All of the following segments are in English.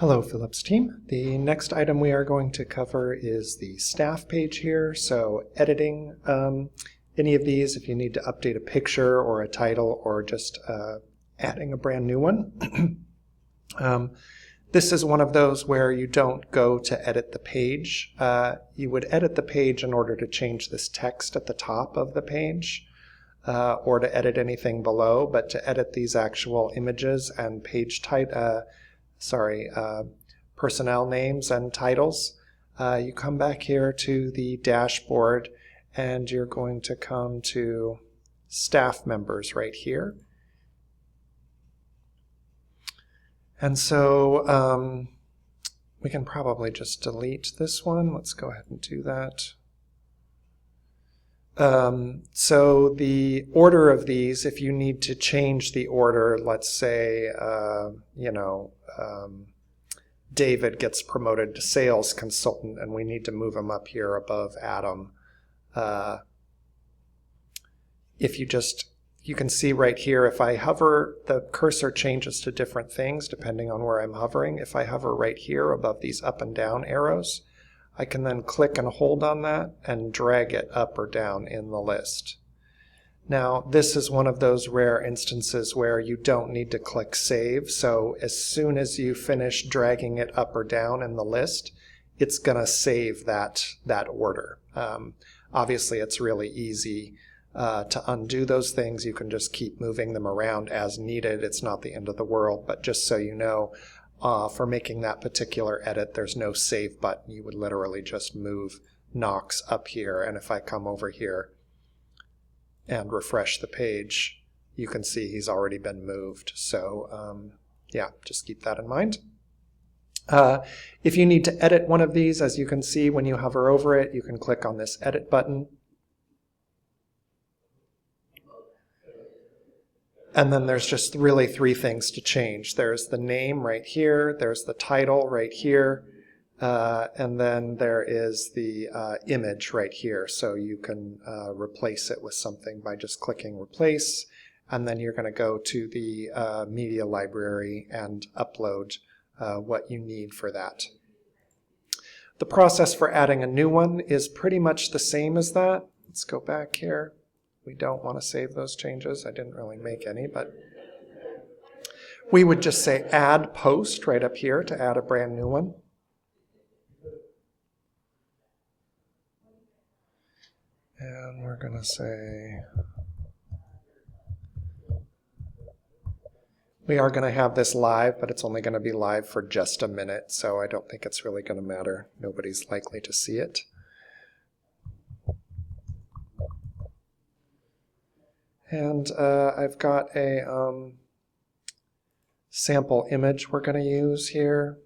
Hello, Phillips team. The next item we are going to cover is the staff page here. So editing any of these, if you need to update a picture or a title or just adding a brand new one. This is one of those where you don't go to edit the page. You would edit the page in order to change this text at the top of the page or to edit anything below, but to edit these actual images and page personnel names and titles. You come back here to the dashboard and you're going to come to staff members right here. And so we can probably just delete this one. Let's go ahead and do that. So the order of these, if you need to change the order, let's say, David gets promoted to sales consultant and we need to move him up here above Adam. You can see right here, if I hover, the cursor changes to different things depending on where I'm hovering. If I hover right here above these up and down arrows, I can then click and hold on that and drag it up or down in the list. Now, this is one of those rare instances where you don't need to click save. So as soon as you finish dragging it up or down in the list, it's going to save that order. Obviously, it's really easy to undo those things. You can just keep moving them around as needed. It's not the end of the world, but just so you know, for making that particular edit, there's no save button. You would literally just move Knox up here, and if I come over here and refresh the page, you can see he's already been moved. So yeah, just keep that in mind. If you need to edit one of these, as you can see when you hover over it, you can click on this edit button. And then there's just really three things to change. There's the name right here, there's the title right here, and then there is the image right here. So you can replace it with something by just clicking replace, and then you're going to go to the media library and upload what you need for that. The process for adding a new one is pretty much the same as that. Let's go back here. We don't want to save those changes. I didn't really make any, but we would just say add post right up here to add a brand new one. And we're going to say we are going to have this live, but it's only going to be live for just a minute, so I don't think it's really going to matter. Nobody's likely to see it. And I've got a sample image we're going to use here.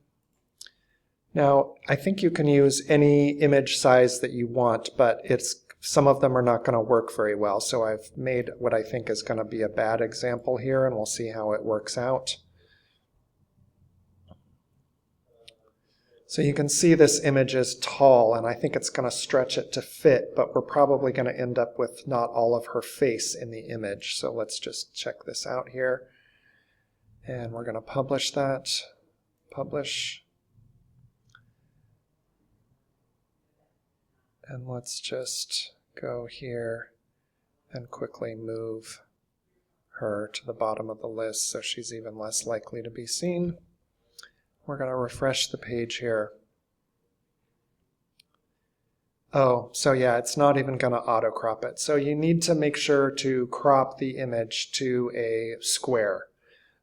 Now, I think you can use any image size that you want, but some of them are not going to work very well. So I've made what I think is going to be a bad example here, and we'll see how it works out. So you can see this image is tall, and I think it's going to stretch it to fit, but we're probably going to end up with not all of her face in the image. So let's just check this out here. And we're going to publish that. Publish. And let's just go here and quickly move her to the bottom of the list so she's even less likely to be seen. We're going to refresh the page here. Oh, so yeah, it's not even going to auto crop it. So you need to make sure to crop the image to a square.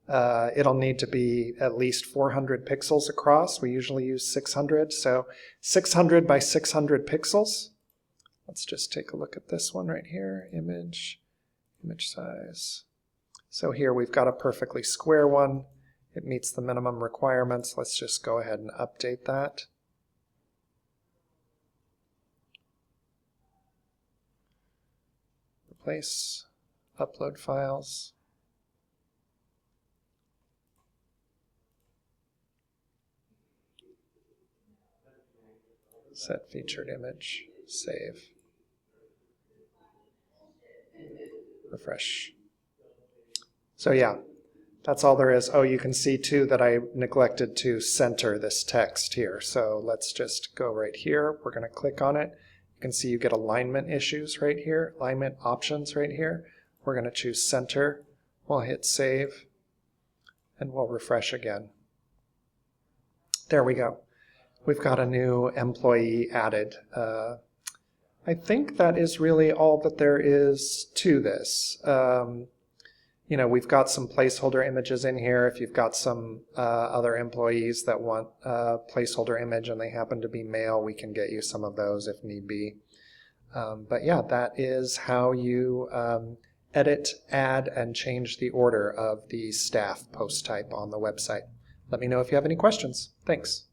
It'll need to be at least 400 pixels across. We usually use 600, so 600 by 600 pixels. Let's just take a look at this one right here, image size. So here we've got a perfectly square one. It meets the minimum requirements. Let's just go ahead and update that. Replace, upload files. Set featured image, save. Refresh. So yeah. That's all there is. Oh, you can see too that I neglected to center this text here. So let's just go right here. We're going to click on it. You can see you get alignment issues right here, alignment options right here. We're going to choose center. We'll hit save and we'll refresh again. There we go. We've got a new employee added. I think that is really all that there is to this. You know, we've got some placeholder images in here. If you've got some other employees that want a placeholder image and they happen to be male, we can get you some of those if need be. But yeah, that is how you edit, add, and change the order of the staff post type on the website. Let me know if you have any questions. Thanks.